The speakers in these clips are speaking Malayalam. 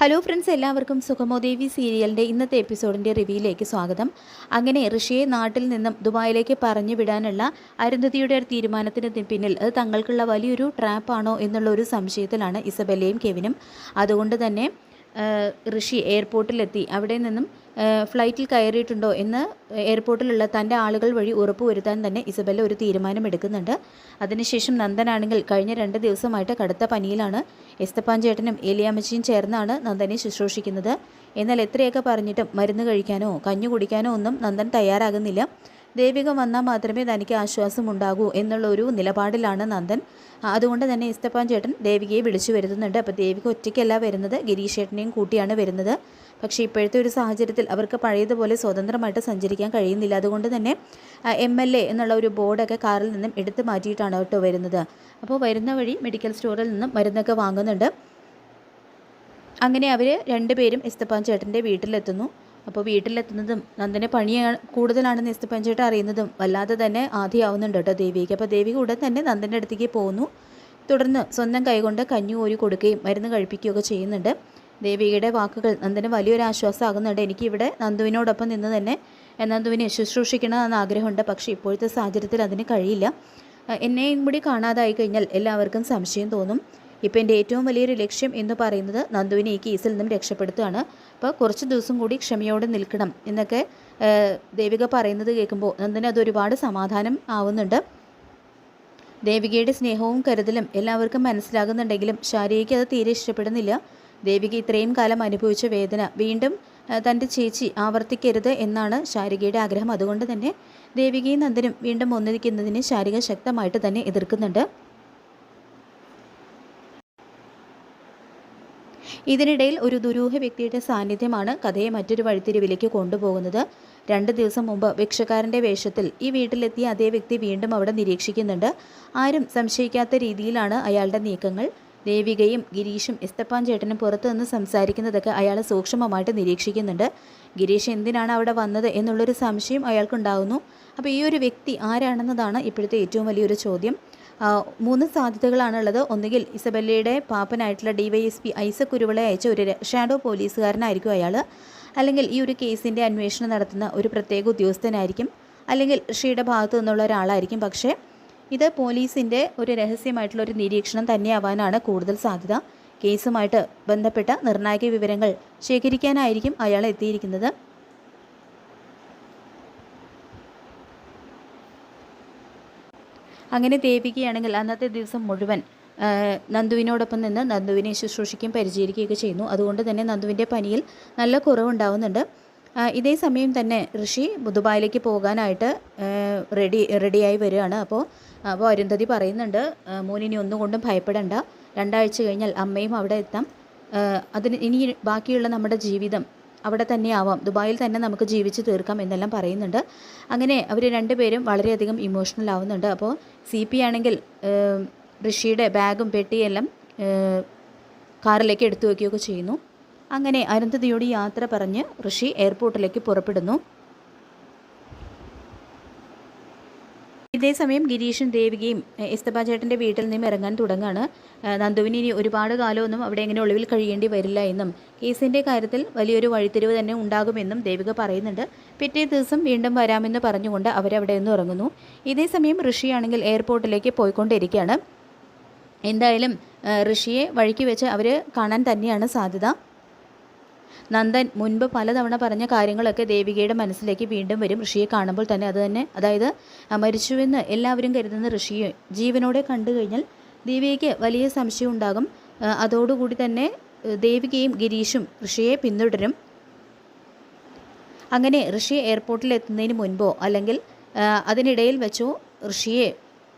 ഹലോ ഫ്രണ്ട്സ്, എല്ലാവർക്കും സുഖമോദേവി സീരിയലിൻ്റെ ഇന്നത്തെ എപ്പിസോഡിൻ്റെ റിവ്യൂയിലേക്ക് സ്വാഗതം. അങ്ങനെ ഋഷിയെ നാട്ടിൽ നിന്നും ദുബായിലേക്ക് പറഞ്ഞു വിടാനുള്ള അരുന്ധതിയുടെ തീരുമാനത്തിന് പിന്നിൽ അത് തങ്ങൾക്കുള്ള വലിയൊരു ട്രാപ്പാണോ എന്നുള്ള ഒരു സംശയത്തിലാണ് ഇസബെല്ലയും കെവിനും. അതുകൊണ്ട് തന്നെ ഋഷി എയർപോർട്ടിലെത്തി അവിടെ നിന്നും ഫ്ലൈറ്റിൽ കയറിയിട്ടുണ്ടോ എന്ന് എയർപോർട്ടിലുള്ള തൻ്റെ ആളുകൾ വഴി ഉറപ്പുവരുത്താൻ തന്നെ ഇസബെല്ല ഒരു തീരുമാനമെടുക്കുന്നുണ്ട്. അതിനുശേഷം നന്ദനാണെങ്കിൽ കഴിഞ്ഞ 2 ദിവസമായിട്ട് കടുത്ത പനിയിലാണ്. എസ്തപ്പാൻ ചേട്ടനും ഏലിയാമ്മച്ചിയും ചേർന്നാണ് നന്ദനെ ശുശ്രൂഷിക്കുന്നത്. എന്നാൽ എത്രയൊക്കെ പറഞ്ഞിട്ടും മരുന്ന് കഴിക്കാനോ കഞ്ഞു കുടിക്കാനോ ഒന്നും നന്ദൻ തയ്യാറാകുന്നില്ല. ദേവിക വന്നാൽ മാത്രമേ തനിക്ക് ആശ്വാസമുണ്ടാകൂ എന്നുള്ള ഒരു നിലപാടിലാണ് നന്ദൻ. അതുകൊണ്ട് തന്നെ എസ്തപ്പാൻ ചേട്ടൻ ദേവികയെ വിളിച്ചു വരുത്തുന്നുണ്ട്. അപ്പോൾ ദേവിക ഒറ്റയ്ക്കല്ല വരുന്നത്, ഗിരീഷ് ചേട്ടനെയും കൂട്ടിയാണ് വരുന്നത്. പക്ഷേ ഇപ്പോഴത്തെ ഒരു സാഹചര്യത്തിൽ അവർക്ക് പഴയതുപോലെ സ്വതന്ത്രമായിട്ട് സഞ്ചരിക്കാൻ കഴിയുന്നില്ല. അതുകൊണ്ട് തന്നെ MLA എന്നുള്ള ഒരു ബോർഡൊക്കെ കാറിൽ നിന്നും എടുത്തു മാറ്റിയിട്ടാണ് കേട്ടോ വരുന്നത്. അപ്പോൾ വരുന്ന വഴി മെഡിക്കൽ സ്റ്റോറിൽ നിന്നും മരുന്നൊക്കെ വാങ്ങുന്നുണ്ട്. അങ്ങനെ അവർ രണ്ടുപേരും എസ്തപ്പാൻ ചേട്ടൻ്റെ വീട്ടിലെത്തുന്നു. അപ്പോൾ വീട്ടിലെത്തുന്നതും നന്ദന് പണിയാണ് കൂടുതലാണെന്ന് എസ്തപ്പാൻ ചേട്ടൻ അറിയുന്നതും വല്ലാതെ തന്നെ ആദ്യമാവുന്നുണ്ട് കേട്ടോ ദേവിക്ക്. അപ്പോൾ ദേവിക ഉടൻ തന്നെ നന്ദൻ്റെ അടുത്തേക്ക് പോകുന്നു. തുടർന്ന് സ്വന്തം കൈകൊണ്ട് കഞ്ഞി കോരി കൊടുക്കുകയും മരുന്ന് കഴിപ്പിക്കുകയൊക്കെ ചെയ്യുന്നുണ്ട്. ദേവികയുടെ വാക്കുകൾ നന്ദന് വലിയൊരു ആശ്വാസമാകുന്നുണ്ട്. എനിക്കിവിടെ നന്ദുവിനോടൊപ്പം നിന്ന് തന്നെ നന്ദുവിനെ ശുശ്രൂഷിക്കണമെന്ന് ആഗ്രഹമുണ്ട്. പക്ഷേ ഇപ്പോഴത്തെ സാഹചര്യത്തിൽ അതിന് കഴിയില്ല. എന്നെയും കൂടി കാണാതായി കഴിഞ്ഞാൽ എല്ലാവർക്കും സംശയം തോന്നും. ഇപ്പോൾ എൻ്റെ ഏറ്റവും വലിയൊരു ലക്ഷ്യം എന്ന് പറയുന്നത് നന്ദുവിനെ ഈ കേസിൽ നിന്നും രക്ഷപ്പെടുത്തുകയാണ്. അപ്പോൾ കുറച്ച് ദിവസം കൂടി ക്ഷമയോടെ നിൽക്കണം എന്നൊക്കെ ദേവിക പറയുന്നത് കേൾക്കുമ്പോൾ നന്ദന് അതൊരുപാട് സമാധാനം ആവുന്നുണ്ട്. ദേവികയുടെ സ്നേഹവും കരുതലും എല്ലാവർക്കും മനസ്സിലാകുന്നുണ്ടെങ്കിലും ശാരികയ്ക്ക് അത് തീരെ ഇഷ്ടപ്പെടുന്നില്ല. ദേവിക ഇത്രയും കാലം അനുഭവിച്ച വേദന വീണ്ടും തൻ്റെ ചേച്ചി ആവർത്തിക്കരുത് എന്നാണ് ശാരികയുടെ ആഗ്രഹം. അതുകൊണ്ട് തന്നെ ദേവികയും നന്ദനും വീണ്ടും ഒന്നിരിക്കുന്നതിന് ശാരിക ശക്തമായിട്ട് തന്നെ എതിർക്കുന്നുണ്ട്. ഇതിനിടയിൽ ഒരു ദുരൂഹ വ്യക്തിയുടെ സാന്നിധ്യമാണ് കഥയെ മറ്റൊരു വഴിത്തിരിവിലേക്ക് കൊണ്ടുപോകുന്നത്. 2 ദിവസം മുമ്പ് ഭിക്ഷക്കാരൻ്റെ വേഷത്തിൽ ഈ വീട്ടിലെത്തിയ അതേ വ്യക്തി വീണ്ടും അവിടെ നിരീക്ഷിക്കുന്നുണ്ട്. ആരും സംശയിക്കാത്ത രീതിയിലാണ് അയാളുടെ നീക്കങ്ങൾ. ദേവികയും ഗിരീഷും എസ്തപ്പാൻ ചേട്ടനും പുറത്തു നിന്ന് സംസാരിക്കുന്നതൊക്കെ അയാൾ സൂക്ഷ്മമായിട്ട് നിരീക്ഷിക്കുന്നുണ്ട്. ഗിരീഷ് എന്തിനാണ് അവിടെ വന്നത് എന്നുള്ളൊരു സംശയം അയാൾക്കുണ്ടാകുന്നു. അപ്പോൾ ഈ ഒരു വ്യക്തി ആരാണെന്നതാണ് ഇപ്പോഴത്തെ ഏറ്റവും വലിയൊരു ചോദ്യം. 3 സാധ്യതകളാണുള്ളത്. ഒന്നുകിൽ ഇസബെല്ലയുടെ പാപ്പനായിട്ടുള്ള DYSP ഐസക് കുരുവിളെ അയച്ച ഒരു ഷാഡോ പോലീസുകാരനായിരിക്കും അയാൾ, അല്ലെങ്കിൽ ഈ ഒരു കേസിൻ്റെ അന്വേഷണം നടത്തുന്ന ഒരു പ്രത്യേക ഉദ്യോഗസ്ഥനായിരിക്കും, അല്ലെങ്കിൽ ഋഷിയുടെ ഭാഗത്തു നിന്നുള്ള ഒരാളായിരിക്കും. പക്ഷേ ഇത് പോലീസിൻ്റെ ഒരു രഹസ്യമായിട്ടുള്ള ഒരു നിരീക്ഷണം തന്നെയാവാനാണ് കൂടുതൽ സാധ്യത. കേസുമായിട്ട് ബന്ധപ്പെട്ട നിർണായക വിവരങ്ങൾ ശേഖരിക്കാനായിരിക്കും അയാൾ എത്തിയിരിക്കുന്നത്. അങ്ങനെ ദേവികയാണെങ്കിൽ അന്നത്തെ ദിവസം മുഴുവൻ നന്ദുവിനോടൊപ്പം നിന്ന് നന്ദുവിനെ ശുശ്രൂഷിക്കുകയും പരിചരിക്കുകയൊക്കെ ചെയ്യുന്നു. അതുകൊണ്ട് തന്നെ നന്ദുവിൻ്റെ പനിയിൽ നല്ല കുറവുണ്ടാവുന്നുണ്ട്. ഇതേ സമയം തന്നെ ഋഷി ദുബായിലേക്ക് പോകാനായിട്ട് റെഡിയായി വരികയാണ്. അപ്പോൾ അരുന്ധതി പറയുന്നുണ്ട്, മോനിനി ഒന്നുകൊണ്ടും ഭയപ്പെടേണ്ട, 2 ആഴ്ച കഴിഞ്ഞാൽ അമ്മയും അവിടെ എത്താം. അതിന് ഇനി ബാക്കിയുള്ള നമ്മുടെ ജീവിതം അവിടെ തന്നെ ആവാം, ദുബായിൽ തന്നെ നമുക്ക് ജീവിച്ച് തീർക്കാം എന്നെല്ലാം പറയുന്നുണ്ട്. അങ്ങനെ അവർ രണ്ടുപേരും വളരെയധികം ഇമോഷണൽ ആവുന്നുണ്ട്. അപ്പോൾ CP ആണെങ്കിൽ ഋഷിയുടെ ബാഗും പെട്ടിയെല്ലാം കാറിലേക്ക് എടുത്തു വയ്ക്കുകയൊക്കെ ചെയ്യുന്നു. അങ്ങനെ അരുന്ധതിയോട് യാത്ര പറഞ്ഞ് ഋഷി എയർപോർട്ടിലേക്ക് പുറപ്പെടുന്നു. ഇതേസമയം ഗിരീഷും ദേവികയും എസ്തപ്പാൻ ചേട്ടൻ്റെ വീട്ടിൽ നിന്നും ഇറങ്ങാൻ തുടങ്ങുകയാണ്. നന്ദുവിന് ഇനി ഒരുപാട് കാലമൊന്നും അവിടെ എങ്ങനെ ഒളിവിൽ കഴിയേണ്ടി വരില്ല എന്നും കേസിൻ്റെ കാര്യത്തിൽ വലിയൊരു വഴിത്തിരിവ് തന്നെ ഉണ്ടാകുമെന്നും ദേവിക പറയുന്നുണ്ട്. പിറ്റേ ദിവസം വീണ്ടും വരാമെന്ന് പറഞ്ഞുകൊണ്ട് അവരവിടെ നിന്ന് ഇറങ്ങുന്നു. ഇതേസമയം ഋഷിയാണെങ്കിൽ എയർപോർട്ടിലേക്ക് പോയിക്കൊണ്ടിരിക്കുകയാണ്. എന്തായാലും ഋഷിയെ വഴിക്ക് വെച്ച് അവർ കാണാൻ തന്നെയാണ് സാധ്യത. നന്ദൻ മുൻപ് പലതവണ പറഞ്ഞ കാര്യങ്ങളൊക്കെ ദേവികയുടെ മനസ്സിലേക്ക് വീണ്ടും വരും ഋഷിയെ കാണുമ്പോൾ തന്നെ. അതായത് മരിച്ചുവെന്ന് എല്ലാവരും കരുതുന്ന ഋഷിയെ ജീവനോടെ കണ്ടു കഴിഞ്ഞാൽ ദേവികയ്ക്ക് വലിയ സംശയം ഉണ്ടാകും. അതോടുകൂടി തന്നെ ദേവികയും ഗിരീഷും ഋഷിയെ പിന്തുടരും. അങ്ങനെ ഋഷി എയർപോർട്ടിൽ എത്തുന്നതിന് മുൻപോ അല്ലെങ്കിൽ അതിനിടയിൽ വെച്ചോ ഋഷിയെ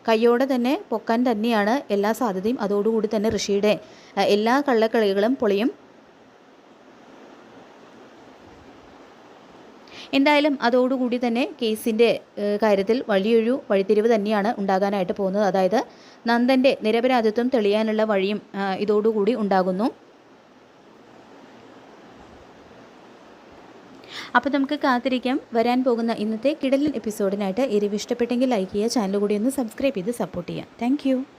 കയ്യോടെ തന്നെ പൊക്കാൻ തന്നെയാണ് എല്ലാ സാധ്യതയും. അതോടുകൂടി തന്നെ ഋഷിയുടെ എല്ലാ കള്ളക്കളികളും പൊളിയും. എന്തായാലും അതോടുകൂടി തന്നെ കേസിൻ്റെ കാര്യത്തിൽ വലിയൊരു വഴിത്തിരിവ് തന്നെയാണ് ഉണ്ടാകാനായിട്ട് പോകുന്നത്. അതായത് നന്ദൻ്റെ നിരപരാധിത്വം തെളിയാനുള്ള വഴിയും ഇതോടുകൂടി ഉണ്ടാകുന്നു. അപ്പോൾ നമുക്ക് കാത്തിരിക്കാം വരാൻ പോകുന്ന ഇന്നത്തെ കിടലൻ എപ്പിസോഡിനായിട്ട്. ഈ റിവ്യൂ ഇഷ്ടപ്പെട്ടെങ്കിൽ ലൈക്ക് ചെയ്യുക, ചാനൽ കൂടി ഒന്ന് സബ്സ്ക്രൈബ് ചെയ്ത് സപ്പോർട്ട് ചെയ്യുക. താങ്ക്